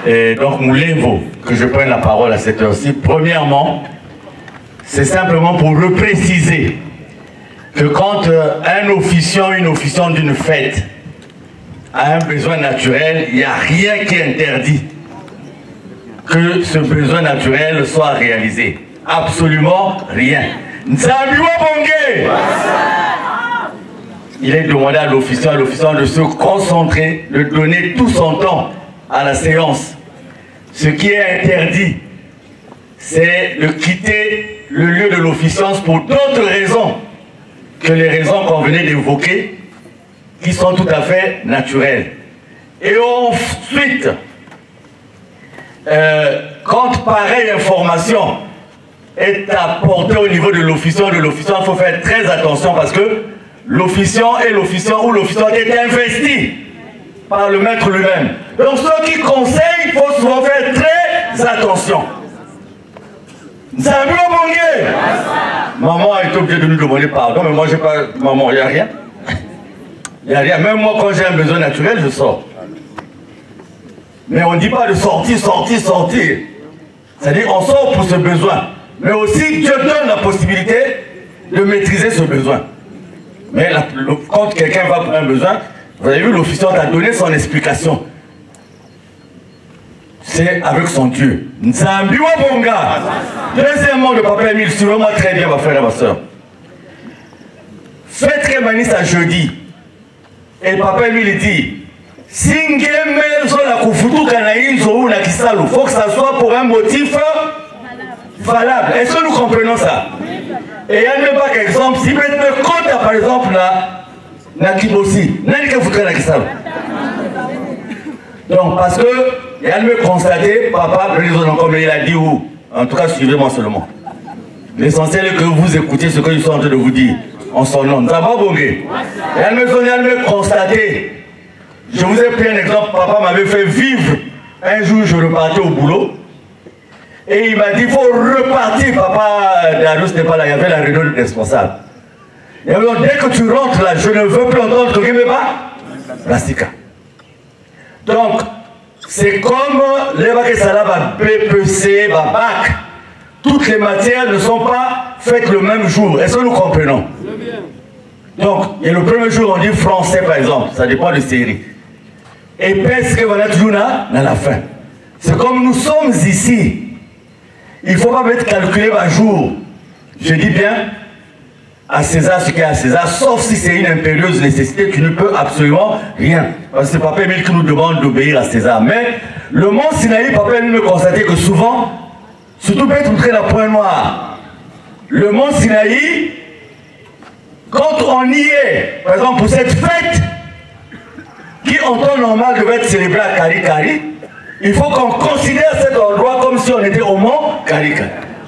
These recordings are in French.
Et donc Moulevo, que je prenne la parole à cette heure-ci. Premièrement, c'est simplement pour repréciser que quand un officiant, une officiante d'une fête a un besoin naturel, il n'y a rien qui interdit que ce besoin naturel soit réalisé. Absolument rien. Il est demandé à l'officiant de se concentrer, de donner tout son temps à la séance. Ce qui est interdit, c'est de quitter le lieu de l'officiance pour d'autres raisons que les raisons qu'on venait d'évoquer, qui sont tout à fait naturelles. Et ensuite, quand pareille information est apportée au niveau de l'officiant, il faut faire très attention parce que l'officiant et l'officiant ou l'officiante est investi par le maître lui-même. Donc ceux qui conseillent, il faut souvent faire très attention. Maman a été obligée de nous demander pardon, mais moi j'ai pas... Maman, il n'y a rien. Il n'y a rien. Même moi quand j'ai un besoin naturel, je sors. Mais on ne dit pas de sortir. C'est-à-dire on sort pour ce besoin. Mais aussi Dieu donne la possibilité de maîtriser ce besoin. Mais quand quelqu'un va pour un besoin, vous avez vu, l'officiant a donné son explication. C'est avec son Dieu. Nzambiwa Bonga. Deuxièmement, le papa Emile, suivez-moi très bien, ma frère et ma soeur. Faites Rémanis à jeudi. Et le papa Emile dit, si il faut que ça soit pour un motif valable. Est-ce que nous comprenons ça? Et il y a même pas qu'exemple, si vous me compte par exemple na Kibosi, n'est-ce que vous créez la Kisalo? Donc parce que il y a me constater, papa, comme il a dit où? En tout cas, suivez-moi seulement. L'essentiel est que vous écoutez ce qu'ils sont en train de vous dire en son nom. Nous avons bongé. Il y a me constater. Je vous ai pris un exemple, papa m'avait fait vivre. Un jour, je repartais au boulot. Et il m'a dit, il faut repartir. Papa Darius n'est pas là, il y avait la réunion responsable. Et alors, dès que tu rentres là, je ne veux plus entendre que tu pas plastica. Donc, c'est comme les bacs salaba BPC, BAC. Toutes les matières ne sont pas faites le même jour. Est-ce que nous comprenons? Donc, et le premier jour, on dit français par exemple, ça dépend de série. Et presque voilà toujours dans la fin. C'est comme nous sommes ici. Il ne faut pas mettre calculé par jour. Je dis bien à César ce qu'il y a à César, sauf si c'est une impérieuse nécessité, tu ne peux absolument rien. Parce que c'est Papa Emile qui nous demande d'obéir à César. Mais le mont Sinaï, Papa Emile me constatait que souvent, surtout peut-être montrer la pointe noire. Le mont Sinaï, quand on y est, par exemple pour cette fête, qui en temps normal devait être célébrée à Kari, il faut qu'on considère cet endroit comme si on était au mont Kari.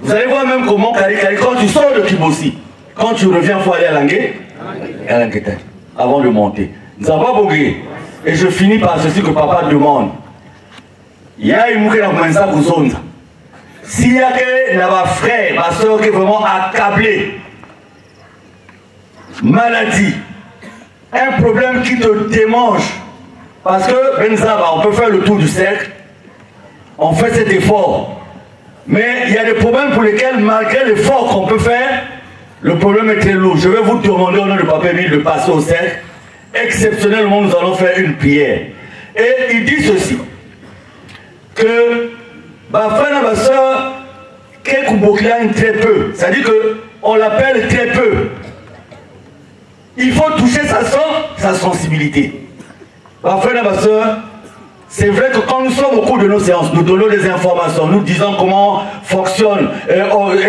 Vous allez voir même qu'au mont Kari, quand tu sors de Kibosi, quand tu reviens, il faut aller à Langué, avant de monter. Nous avons pas bogué. Et je finis par ceci que papa demande. Il y a une mouche dans le monde. S'il y a un frère, ma soeur qui est vraiment accablé, maladie, un problème qui te démange, parce que Benzaba, on peut faire le tour du cercle, on fait cet effort, mais il y a des problèmes pour lesquels, malgré l'effort qu'on peut faire, le problème est très lourd. Je vais vous demander au nom de Papa Emile de passer au cercle. Exceptionnellement, nous allons faire une prière. Et il dit ceci, que ma frère et ma soeur, très peu, c'est-à-dire qu'on l'appelle très peu. Il faut toucher sa sensibilité. Ma frère et ma soeur, c'est vrai que quand nous sommes au cours de nos séances, nous donnons des informations, nous disons comment fonctionne et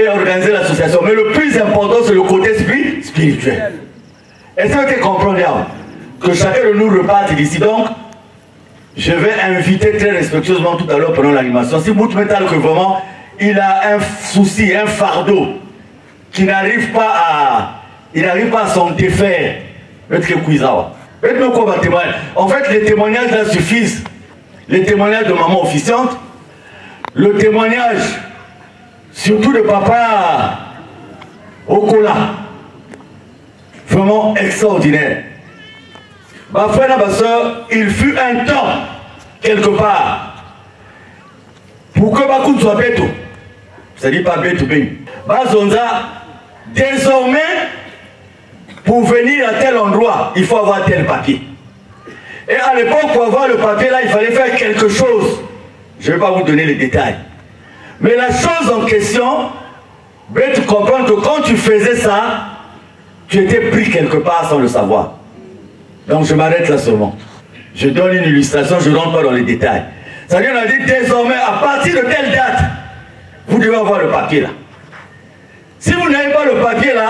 organiser l'association. Mais le plus important, c'est le côté spirituel. Est-ce que tu comprends bien que chacun de nous reparte d'ici? Donc, je vais inviter très respectueusement tout à l'heure pendant l'animation. Si Mout Metal que vraiment, il a un souci, un fardeau, qui n'arrive pas à s'en défaire, en fait, les témoignages là suffisent. Les témoignages de maman officiante, le témoignage surtout de papa Okola, vraiment extraordinaire. Ma frère et ma soeur, il fut un temps, quelque part, Pour que Bakoun soit bête, c'est-à-dire pas bête ou bien. Bazonza, désormais, pour venir à tel endroit, il faut avoir tel papier. Et à l'époque, pour avoir le papier là, il fallait faire quelque chose. Je ne vais pas vous donner les détails. Mais la chose en question, tu comprends que quand tu faisais ça, tu étais pris quelque part sans le savoir. Donc je m'arrête là seulement. Je donne une illustration, je ne rentre pas dans les détails. C'est-à-dire qu'on a dit désormais, à partir de telle date, vous devez avoir le papier là. Si vous n'avez pas le papier là,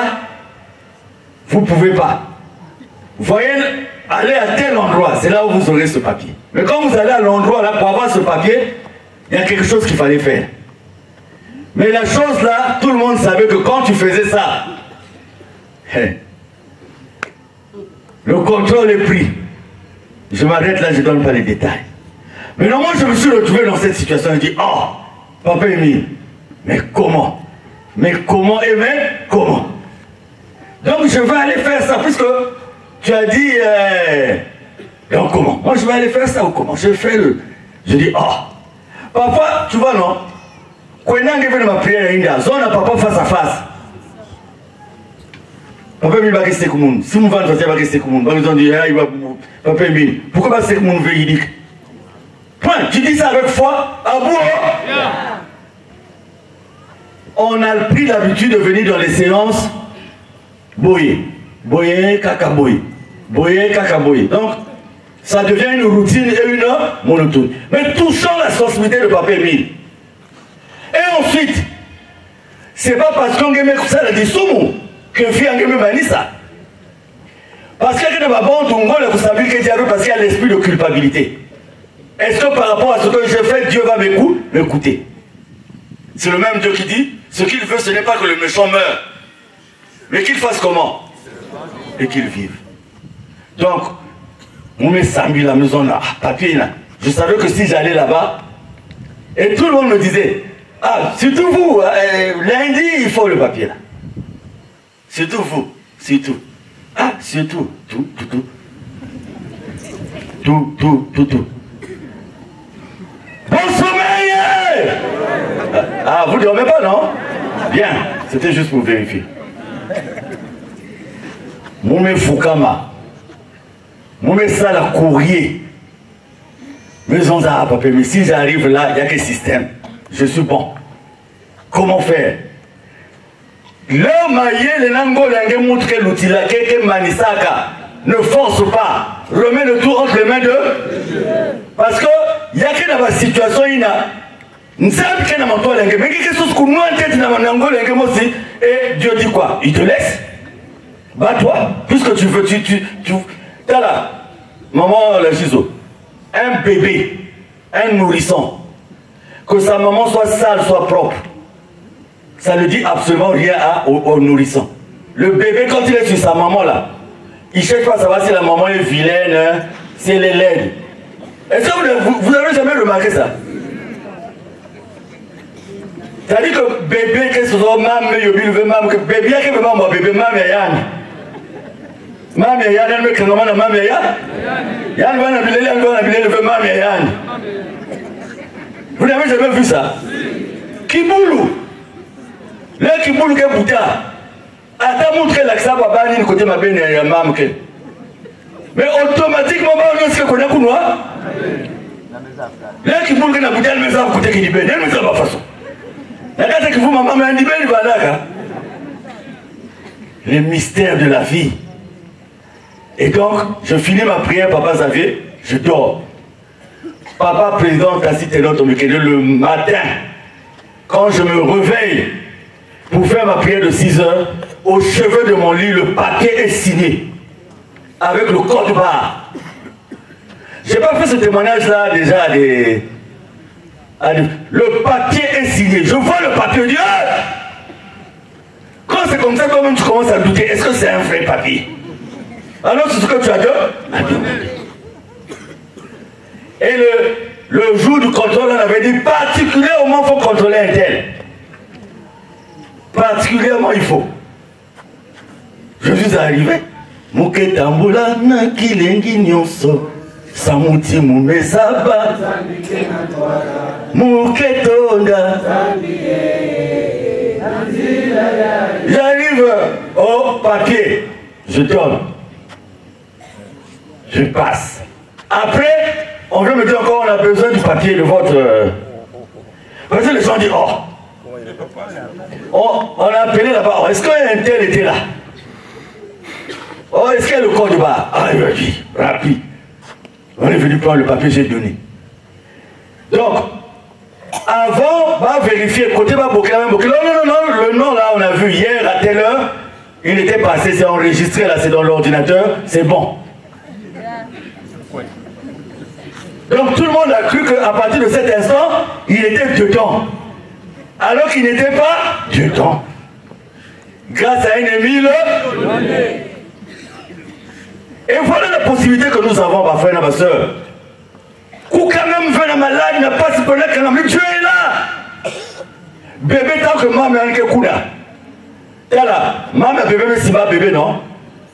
vous ne pouvez pas. Vous voyez, aller à tel endroit, c'est là où vous aurez ce papier. Mais quand vous allez à l'endroit là, pour avoir ce papier, il y a quelque chose qu'il fallait faire. Mais la chose là, tout le monde savait que quand tu faisais ça, le contrôle est pris. Je m'arrête là, je ne donne pas les détails. Mais non, moi je me suis retrouvé dans cette situation et dit, oh, Papa Émile, mais comment? Mais comment et même comment? Donc je vais aller faire ça, puisque tu as dit, donc comment? Moi je vais aller faire ça ou comment? Je fais le... Je dis, oh, parfois, tu vois non? Quand on a ma prière, on a papa face à face. Papa Émile va rester comme monde. Si mon ventre va rester comme monde, ils ont dit, Papa Émile, pourquoi va rester comme monde véridique? Point, tu dis ça avec foi, à bout. On a pris l'habitude de venir dans les séances boyer, boyer, cacaboyer, boyer, cacaboyer. Donc, ça devient une routine et une monotone. Mais touchant la sensibilité de Papa Émile. Et ensuite, c'est pas parce qu'on aime ça la dissous que fait un manisa. Parce qu'il y a des babons, parce qu'il y a l'esprit de culpabilité. Est-ce que par rapport à ce que je fais, Dieu va m'écouter? C'est le même Dieu qui dit, ce qu'il veut, ce n'est pas que le méchant meure, mais qu'il fasse comment? Et qu'il vive. Donc, on met Samy la maison là, papier là. Je savais que si j'allais là-bas, et tout le monde me disait, ah, surtout vous, lundi, il faut le papier là. Surtout vous, surtout. Ah, surtout, tout. Tout. Bon sommeil! Ah, vous ne dormez pas, non? Bien, c'était juste pour vérifier. Moumé Foukama. Moumé Sala courrier. Maison à papier, mais si j'arrive là, il n'y a que système. Je suis bon. Comment faire? Le maillé, les nango, l'angue montre que l'outil là, que Manisaka ne force pas. Remets le tout entre les mains de. Parce que, il y a que dans la situation, il y a. Nous savons que dans ma toile, mais quelque chose qu'on nous en tête dans ma nango, l'angue aussi. Et Dieu dit quoi? Il te laisse. Bats-toi. Puisque tu veux, t'as là, maman, la giso. Un bébé, un nourrisson. Que sa maman soit sale, soit propre. Ça ne dit absolument rien au nourrisson. Le bébé, quand il est sur sa maman là, il ne cherche pas à savoir si la maman est vilaine, si elle est laide. Est-ce que vous n'avez jamais remarqué ça? C'est-à-dire que bébé, qu'est-ce que c'est? Maman, bébé, qu'est-ce que c'est? Bébé, maman, yann. Maman, yann, elle me crée maman, maman, yann. Yann, va n'habiller, yann, va n'habiller, le maman, yann. Vous n'avez jamais vu ça? Kiboulou. Le Kiboulou qui est bouta. Attends, montre l'accent à Bani, côté ma benne et maman. Mais automatiquement, on se connaît pour nous. Le Kiboulou qui est bouta, elle me fait côté qui dit ben, elle me fait ma façon. La carte que vous, maman, m'a dit ben, il va là. Les mystères de la vie. Et donc, je finis ma prière, Papa Xavier, je dors. Papa président Tassi Ténoto le matin, quand je me réveille pour faire ma prière de 6 heures, au chevet de mon lit, le papier est signé avec le code barre. Je n'ai pas fait ce témoignage-là déjà le papier est signé. Je vois le papier, je dis quand c'est comme ça, toi-même tu commences à douter, est-ce que c'est un vrai papier? Alors c'est ce que tu as dit. Et le jour du contrôle, on avait dit particulièrement il faut contrôler un tel. Particulièrement il faut. Je suis arrivé. Muke tambola na kilengi nyonso. Samuti Mumesaba Muketonda. J'arrive au papier, je donne, je passe. Après, on veut me dire encore on a besoin du papier de votre... Parce que les gens disent, oh, on a appelé là-bas, est-ce qu'un tel était là? Oh, est-ce qu'il y a le code bas? Ah, il m'a dit, rapide. On est venu prendre le papier, j'ai donné. Donc, avant, on va vérifier, côté va boucler, même boucler. Non, le nom là, on a vu hier à telle heure, il était passé, c'est enregistré là, c'est dans l'ordinateur, c'est bon. Donc tout le monde a cru qu'à partir de cet instant, il était dedans. Alors qu'il n'était pas dedans. Grâce à un ennemi, et voilà la possibilité que nous avons, ma frère et ma soeur. Ou quand même venir malade, il n'a pas se connaître quand même. Dieu est là. Bébé, tant que maman est en Kouda. T'es là. Maman, bébé, mais si ma bébé, non.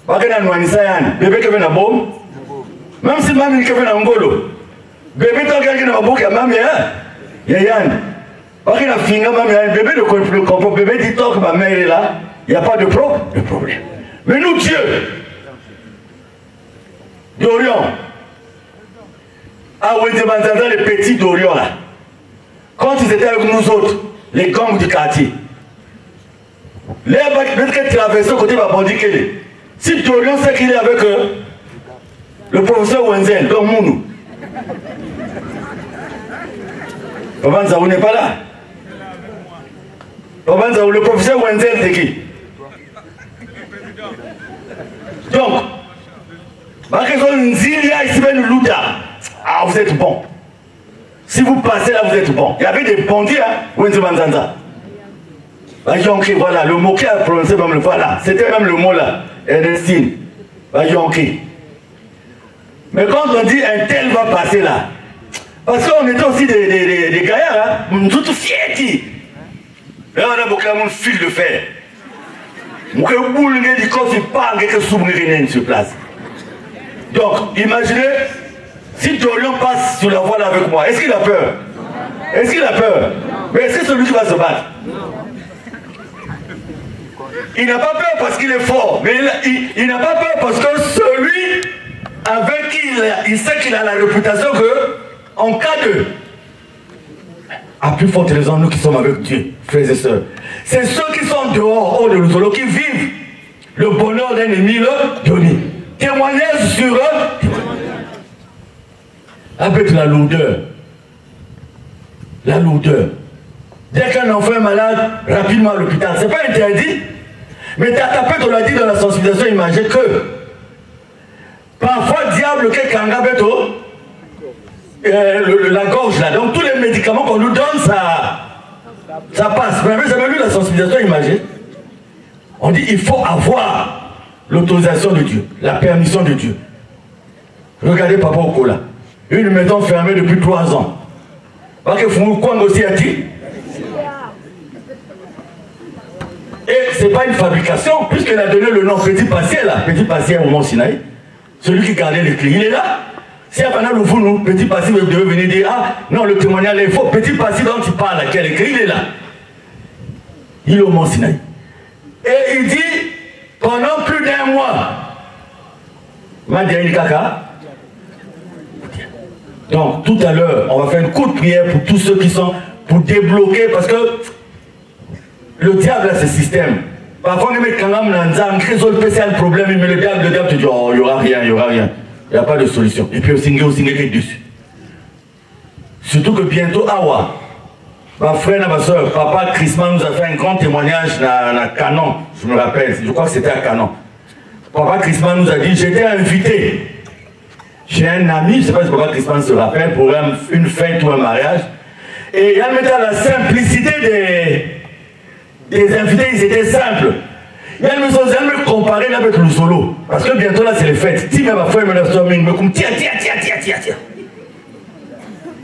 Parce que dans le Sayan, bébé qui vient à bombe. Même si maman qui vient à Ngolo. Bébé, tant qu'il y a un bouc, maman, il y a Yann. Parce qu'il y a un finger, maman, bébé ne comprend pas. Bébé dit tant que ma mère est là, il n'y a pas de problème. Mais nous, Dieu, d'Orient, ah oui, les petits d'Orient là, quand ils étaient avec nous autres, les gangs du quartier, les gens qui traversaient au côté de la bandit, si d'Orient sait qu'il est avec le professeur Wenzel, donc Mounou, Papa Nzaou n'est pas là. Papa Nzaou, le professeur Wenzel, c'est qui? Donc, ah, vous êtes bon. Si vous passez là, vous êtes bon. Il y avait des bandits, hein, Wenzel Manzanza. Voilà, le mot qui a prononcé même le voilà. C'était même le mot là, Ernestine. Mais quand on dit un tel va passer là, parce qu'on était aussi des gaillards, hein, tout fiers. Là, on a beaucoup de fil de fer. On a boule de corps, c'est pas que s'ouvrir sur place. Donc, imaginez, si Dorian passe sur la voie là avec moi, est-ce qu'il a peur? Est-ce qu'il a peur? Mais est-ce que celui qui va se battre? Il n'a pas peur parce qu'il est fort, mais il n'a pas peur parce que celui avec qui il sait qu'il a la réputation que, en cas de... À plus forte raison, nous qui sommes avec Dieu, frères et sœurs, c'est ceux qui sont dehors, hors de l'Ozolo, qui vivent le bonheur d'un ennemi, le donné. Témoignage sur eux. Avec la lourdeur. La lourdeur. Dès qu'un enfant est malade, rapidement à l'hôpital. C'est pas interdit. Mais Tatapet, on l'a dit dans la sensibilisation imagée que parfois, diable, quelqu'un a beto. La gorge là, donc tous les médicaments qu'on nous donne, ça passe. Vous avez jamais lu la sensibilisation imagée? On dit il faut avoir l'autorisation de Dieu, la permission de Dieu. Regardez Papa Okola, une maison fermée depuis 3 ans. Parce que Fumou Kwang aussi a dit. Et c'est pas une fabrication, puisqu'il a donné le nom Petit Passier là, Petit Passier au Mont Sinaï, celui qui gardait les clés, il est là. Si pendant le fou, nous, Petit Passy, vous devez venir dire, ah, non, le témoignage est faux. Petit Passy dont il parle, quel écrit, il est là. Il est au Mont Sinaï. Et il dit, pendant plus d'1 mois, donc, tout à l'heure, on va faire une courte prière pour tous ceux qui sont, pour débloquer, parce que le diable a ce système. Parfois, on met quand même un spécial problème, mais le diable te dit, oh, il n'y aura rien, il n'y aura rien. Il n'y a pas de solution. Et puis aussi qui est dessus. Surtout que bientôt, Awa, ma frère et ma soeur, Papa Christmas nous a fait un grand témoignage dans Canon. Je me rappelle, je crois que c'était à Canon. Papa Christmas nous a dit, j'étais invité. J'ai un ami, je ne sais pas si Papa Christmas se rappelle, pour une fête ou un mariage. Et il y a la simplicité des invités, ils étaient simples. Il y a une chose, j'aime me comparer avec le solo. Parce que bientôt là, c'est les fêtes. Si ma frère me l'a stormé, il me dit tiens.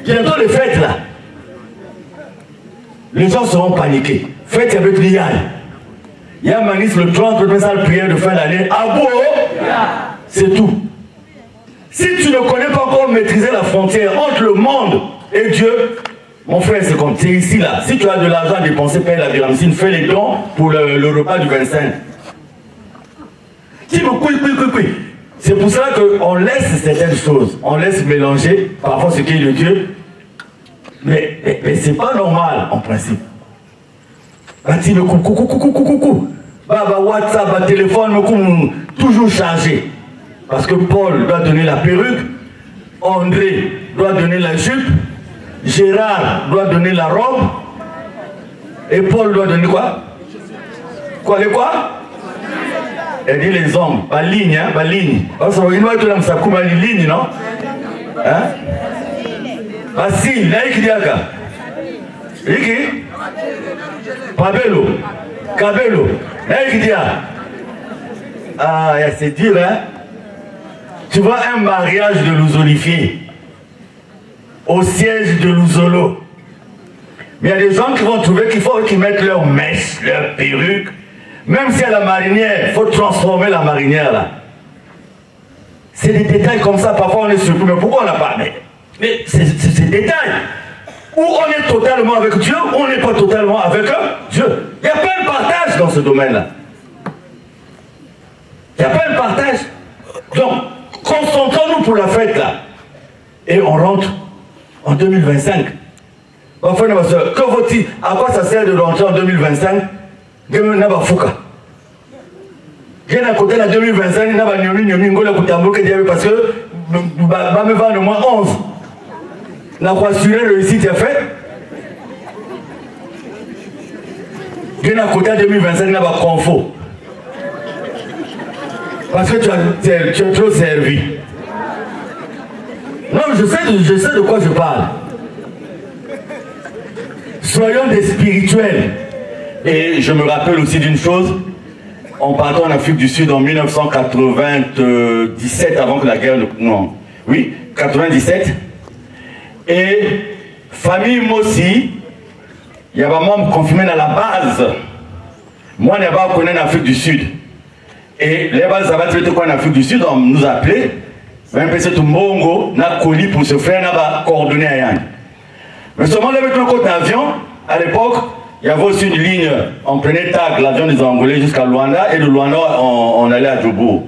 Bientôt les fêtes là. Les gens seront paniqués. Fête avec l'IAL. Il y a un manif le 30, le message prière de fin d'année. Ah bon? C'est tout. Si tu ne connais pas encore maîtriser la frontière entre le monde et Dieu, mon frère, c'est comme, c'est ici, là. Si tu as de l'argent à dépenser, paye la biramcine, fais les dons pour le repas du 25. C'est pour ça qu'on laisse certaines choses, on laisse mélanger parfois ce qui est de Dieu, mais c'est pas normal en principe. WhatsApp, téléphone, toujours chargé. Parce que Paul doit donner la perruque, André doit donner la jupe, Gérard doit donner la robe, et Paul doit donner quoi? Quoi? Elle dit les hommes, pas ligne, hein, pas ligne. Parce qu'il va être là, ça coupe à une ligne, non? Hein? Facile, là, il y a quoi? Iki? Pabelo, Cabello, là, il y a. Ah, c'est dur, hein? Tu vois un mariage de l'ouzolifié au siège de l'ouzolo. Mais il y a des gens qui vont trouver qu'il faut qu'ils mettent leur mèche, leur perruque. Même si à la marinière, il faut transformer la marinière là. C'est des détails comme ça, parfois on est surpris. Mais pourquoi on n'a pas? Mais c'est des détails. Ou on est totalement avec Dieu, ou on n'est pas totalement avec Dieu. Il n'y a pas un partage dans ce domaine-là. Il n'y a pas un partage. Donc, concentrons-nous pour la fête là. Et on rentre en 2025. Enfin, que faut-il? À quoi ça sert de rentrer en 2025? J'ai à côté de 2025, il n'y a pas de parce que va me vendre au moins 11. La assuré réussite est faite. J'ai à côté de 2025, il n'y a pas de confort. Parce que tu as trop servi. Non, je sais de quoi je parle. Soyons des spirituels. Et je me rappelle aussi d'une chose. On partait en Afrique du Sud en 1997, avant que la guerre... Non, oui, 97. Et famille Mossi, il y avait un membre confirmé dans la base. Moi, je n'ai pas connu en Afrique du Sud. Et les bases, ça va être quoi en Afrique du Sud? On nous appelait. Même si tout Mbongo n'a colis pour se faire, n'a pas coordonné à Yann. Mais seulement avec le côté d'avion, à l'époque, il y avait aussi une ligne, on prenait TAG, l'avion des Angolais jusqu'à Luanda, et de Luanda, on allait à Djobo.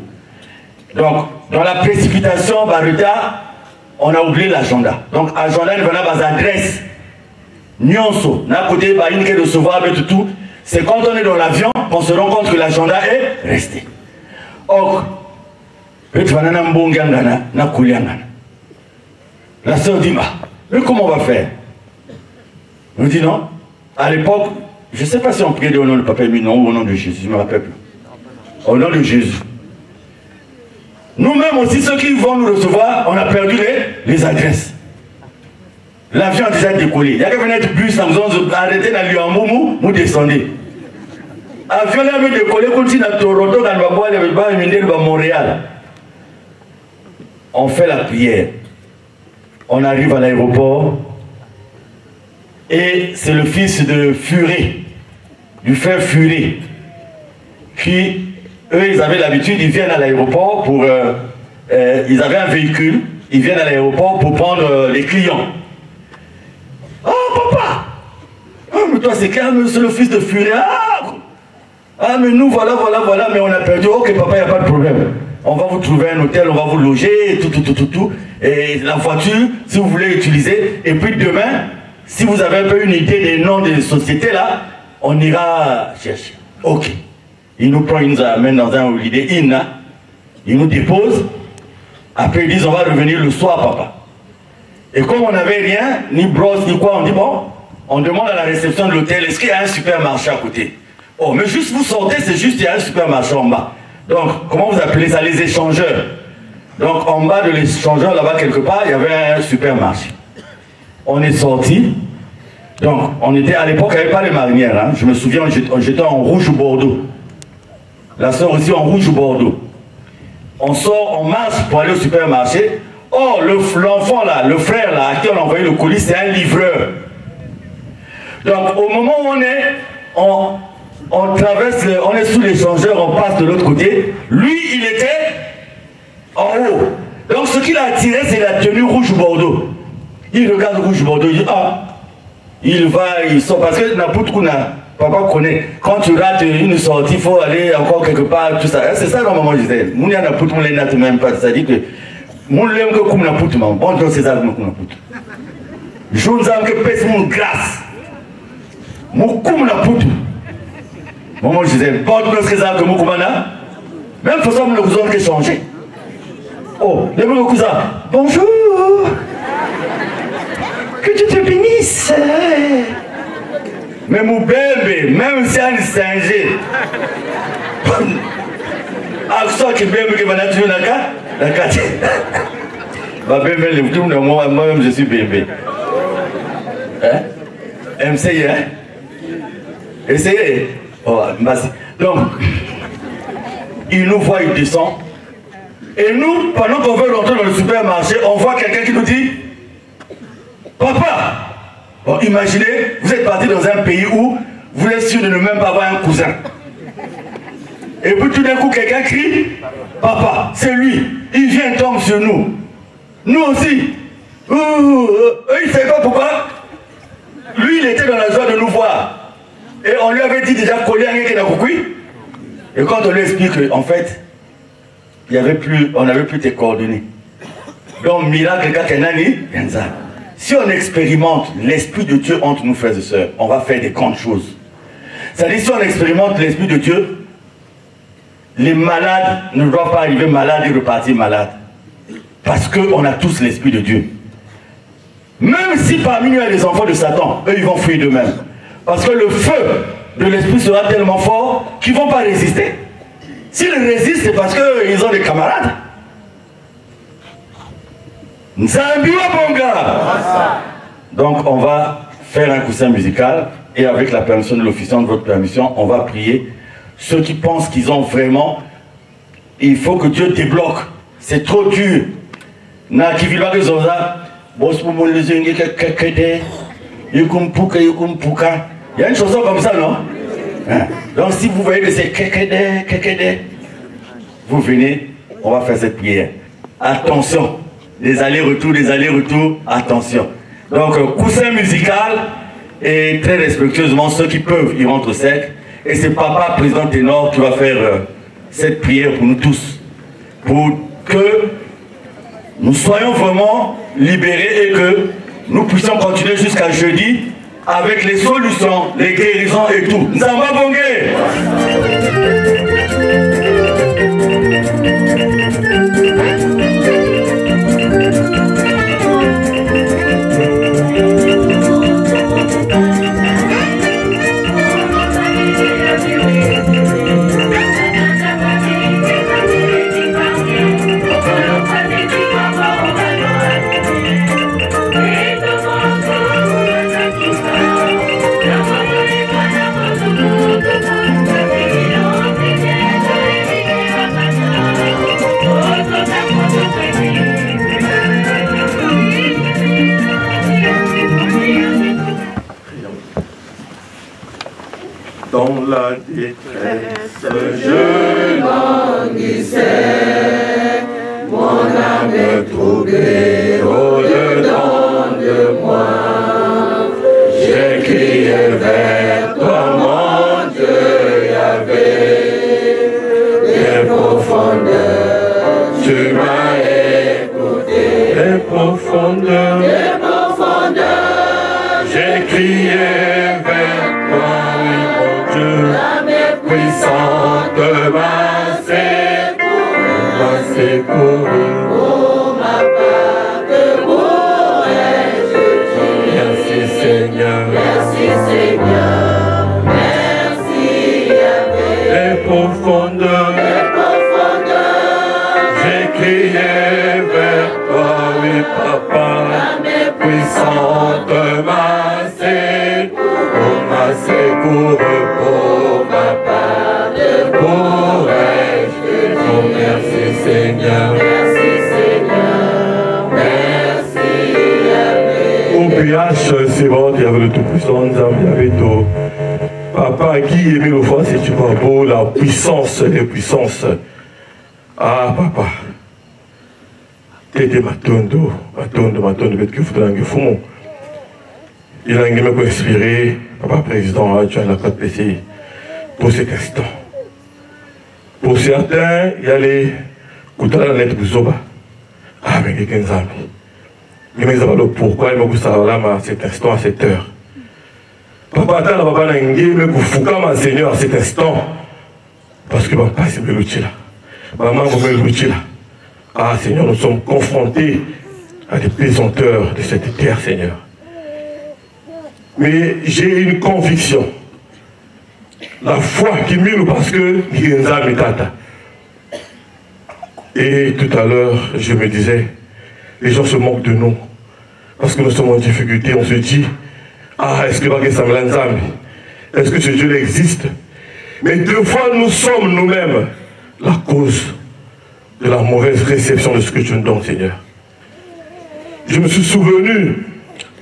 Donc, dans la précipitation, Baruta, on a oublié l'agenda. Donc, agenda, il y a des adresses. Nyonso, n'a côté, bah, une qui est de recevoir, tout. C'est quand on est dans l'avion qu'on se rend compte que l'agenda est resté. Or, la sœur dit, mais comment on va faire? On dit non. À l'époque, je ne sais pas si on priait au nom de Papa Éminon ou au nom de Jésus, je ne me rappelle plus. Au nom de Jésus. Nous-mêmes aussi, ceux qui vont nous recevoir, on a perdu les adresses. L'avion a déjà décollé. Il y a qu'à venir être bus, nous avons arrêté dans l'Uamoumou, nous descendons. L'avion a décollé, continue à Toronto, dans le bois, à Montréal. On fait la prière. On arrive à l'aéroport. Et c'est le fils de Furet, du frère Furet, qui, eux, ils avaient l'habitude, ils viennent à l'aéroport pour... ils avaient un véhicule, ils viennent à l'aéroport pour prendre les clients. « Oh, papa! Oh, mais toi, c'est clair, c'est le fils de Furet. Ah, mais nous, voilà, mais on a perdu. Ok, papa, il n'y a pas de problème. On va vous trouver un hôtel, on va vous loger, tout. Et la voiture, si vous voulez utiliser. Et puis demain... Si vous avez un peu une idée des noms des sociétés là, on ira chercher. Ok. Il nous prend, il nous amène dans un Holiday Inn. Il nous dépose. Après, ils disent on va revenir le soir, papa. Et comme on n'avait rien, ni brosse, ni quoi, on dit bon, on demande à la réception de l'hôtel, est-ce qu'il y a un supermarché à côté? Oh, mais juste vous sortez, c'est juste il y a un supermarché en bas. Donc, comment vous appelez ça? Les échangeurs. Donc, en bas de l'échangeur, là-bas, quelque part, il y avait un supermarché. On est sorti. Donc, on était à l'époque, il n'y avait pas de marinière. Hein. Je me souviens, j'étais en rouge ou bordeaux. La soeur aussi en rouge ou bordeaux. On sort, on marche pour aller au supermarché. Oh, l'enfant là, le frère là, à qui on a envoyé le colis, c'est un livreur. Donc, au moment où on traverse, on est sous l'échangeur, on passe de l'autre côté. Lui, il était en haut. Donc, ce qui l'a attiré, c'est la tenue rouge-bordeaux. Il regarde rouge-bordeaux, il dit, ah, il va, il sort, parce que n'importe quoi, papa connaît, quand tu rates une sortie, il faut aller encore quelque part, tout ça. C'est ça, normalement, je disais. Mon n'a pas tout, mon même pas, c'est-à-dire que, mon l'aime que comme n'a pas tout, bon, donc c'est ça, mon n'a pas tout. Je vous ai que pèse mon grâce. Mon comme n'a pas tout. Moi, je disais, bon, c'est ça que mon commandant, même façon, le cousin qui a changé. Oh, le cousin, bonjour. Que tu te bénisses. Mais mon bébé, même si elle est singée, accent qui bébé qui va naître la carte. Ma bébé, moi-même je suis bébé. Hein? Essayez, hein? Essayez. Oh, merci. Donc, il nous voit, il descend. Et nous, pendant qu'on veut rentrer dans le supermarché, on voit quelqu'un qui nous dit, papa. Bon, imaginez, vous êtes parti dans un pays où vous êtes sûr de ne même pas avoir un cousin. Et puis tout d'un coup, quelqu'un crie, papa, c'est lui, il vient tomber sur nous. Nous aussi. Il ne sait pas pourquoi. Lui, il était dans la joie de nous voir. Et on lui avait dit déjà, coller un qui n'a pas. Et quand on lui explique qu'en fait, on n'avait plus tes coordonnées. Donc, miracle, quelqu'un a dit, si on expérimente l'Esprit de Dieu entre nous, frères et sœurs, on va faire des grandes choses. C'est-à-dire, si on expérimente l'Esprit de Dieu, les malades ne doivent pas arriver malades et repartir malades. Parce qu'on a tous l'Esprit de Dieu. Même si parmi nous il y a des enfants de Satan, eux ils vont fuir d'eux-mêmes. Parce que le feu de l'Esprit sera tellement fort qu'ils ne vont pas résister. S'ils résistent, c'est parce qu'ils ont des camarades. Donc on va faire un coussin musical et avec la permission de l'officiant, de votre permission, on va prier. Ceux qui pensent qu'ils ont vraiment, il faut que Dieu débloque. C'est trop dur. Il y a une chanson comme ça, non? Donc si vous voyez que c'est kekede, vous venez, on va faire cette prière. Attention. Des allers-retours, attention. Donc, coussin musical, et très respectueusement, ceux qui peuvent, ils rentrent sec. Et c'est papa, président ténor, qui va faire cette prière pour nous tous. Pour que nous soyons vraiment libérés et que nous puissions continuer jusqu'à jeudi avec les solutions, les guérisons et tout. Nzamba Bongé! Dans la détresse, je languissais, mon âme troublée au-dedans de moi. J'ai crié vers toi, mon Dieu, Yahvé, des profondeurs, tu m'as écouté, des profondeurs, j'ai crié vers toi. Puissante m'a secouru, pour ma part de pourrais-je dire. Merci Seigneur, merci Yahvé. Les profondeurs, j'ai crié vers toi, oui papa. Puissante m'a secouru, pour ma part de pourrais-je dire. Merci Seigneur, merci Yahvé. Au PH, c'est bon, il y avait le Tout-Puissant, il y avait tout. Papa, qui aimait le foi, c'est tu vois beau, la puissance, les puissances. Ah, papa, tes était Matondo, que vous il a inspiré, papa président, adjoint la 4PC, pour cet instant. Pour certains, il y a les Koutala Net Bouzoba. Ah, mais il y a 15 ans. Mais pourquoi il m'a savoir à cet instant, à cette heure. Papa, attends, papa, mais vous fouchez ma Seigneur à cet instant. Parce que papa, c'est le là. Maman, vous me là. Ah, Seigneur, nous sommes confrontés à des pesanteurs de cette terre, Seigneur. Mais j'ai une conviction. La foi qui mille parce que et tout à l'heure, je me disais, les gens se moquent de nous. Parce que nous sommes en difficulté, on se dit, ah, est-ce que est-ce que ce Dieu existe? Mais deux fois, nous sommes nous-mêmes la cause de la mauvaise réception de ce que tu nous donnes, Seigneur. Je me suis souvenu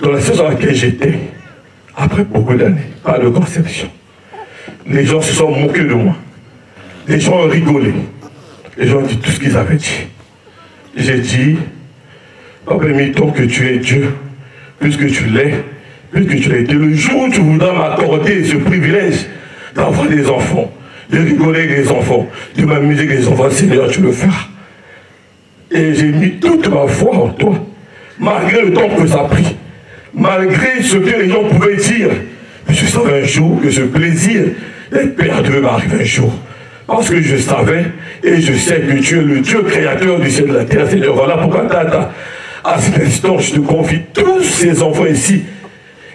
de la saison dans laquelle j'étais, après beaucoup d'années, pas de conception. Les gens se sont moqués de moi. Les gens ont rigolé. Les gens ont dit tout ce qu'ils avaient dit. J'ai dit, Papa, tant que tu es Dieu, puisque tu l'es, puisque tu l'as été, le jour où tu voudras m'accorder ce privilège d'avoir des enfants, de rigoler avec les enfants, de m'amuser avec les enfants, Seigneur, tu le feras. Et j'ai mis toute ma foi en toi, malgré le temps que ça a pris, malgré ce que les gens pouvaient dire. Je savais un jour que ce plaisir d'être père devait m'arriver un jour. Parce que je savais et je sais que tu es le Dieu créateur du ciel et de la terre, Seigneur. Voilà pourquoi, Tata, à cet instant, je te confie tous ces enfants ici.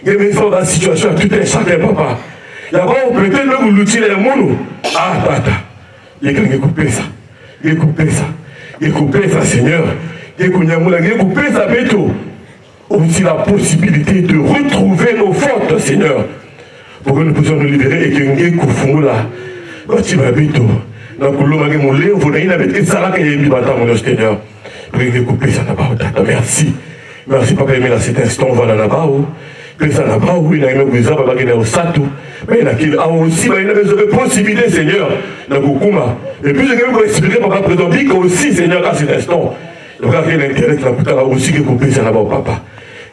Et mes enfants dans la situation, tout un chacun, papa. Il y a pas peut-être même l'outil les mots. Ah, Tata, il y a coupé ça. Il a coupé ça. Il a coupé ça, Seigneur. Il a coupé ça, Béto. Aussi la possibilité de retrouver nos fautes, Seigneur, pour que nous puissions nous libérer et que nous ayons là. Quand tu vas vite, merci. Merci, Papa, mais à cet instant, on va dans la barre. Que ça n'a pas, oui, il y a une maison, il y a un satou. Mais il y a aussi une possibilité, Seigneur, dans Gokuma. Et puis, je vais expliquer, Papa, présent, aussi, Seigneur, à cet instant. Il y a l'intérêt que la aussi que vous ça là-bas, Papa.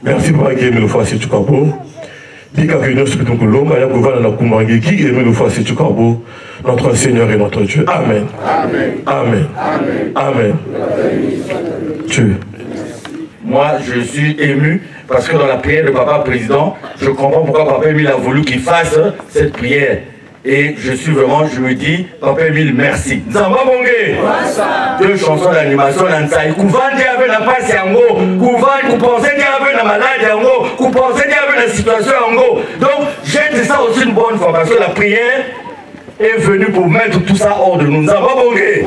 Merci, Papa, qui aime le fois, c'est tout carbo. Dit qu'à nous, c'est tout l'homme, il y a que la Kumangé, qui aime le fois, c'est tout carbo. Notre Seigneur et notre Dieu. Amen. Amen. Amen. Amen. Amen. Dieu. Moi, je suis ému parce que dans la prière de Papa Président, je comprends pourquoi Papa Emile a voulu qu'il fasse cette prière. Et je suis vraiment, je me dis, Papa Emile, merci. Nzamba Bongé. Deux chansons d'animation, Nansai. Kouvandi avait la passe yango. Kouvandi, vous pensez qu'il y avait la maladie yango. Vous pensez qu'il y avait la situation yango. Donc, j'ai ça aussi une bonne fois parce que la prière est venue pour mettre tout ça hors de nous. Nzamba Bongé.